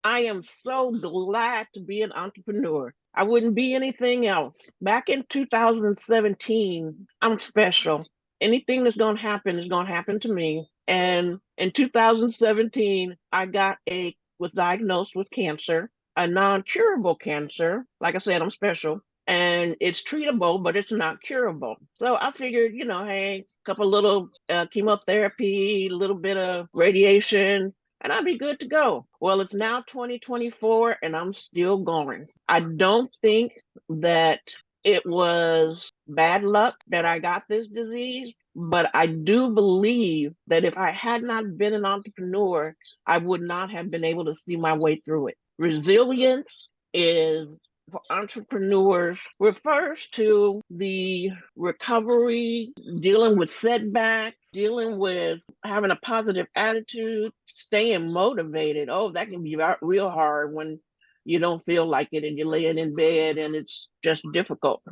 I am so glad to be an entrepreneur. I wouldn't be anything else. Back in 2017, I'm special. Anything that's going to happen is going to happen to me. And in 2017, was diagnosed with cancer, a non-curable cancer. Like I said, I'm special. And it's treatable, but it's not curable. So I figured, hey, a couple little chemotherapy, a little bit of radiation, and I'd be good to go. Well, it's now 2024 and I'm still going. I don't think that it was bad luck that I got this disease, but I do believe that if I had not been an entrepreneur, I would not have been able to see my way through it. Resilience is for entrepreneurs refers to the recovery, dealing with setbacks, dealing with having a positive attitude, staying motivated. Oh, that can be real hard when you don't feel like it and you're laying in bed and it's just difficult.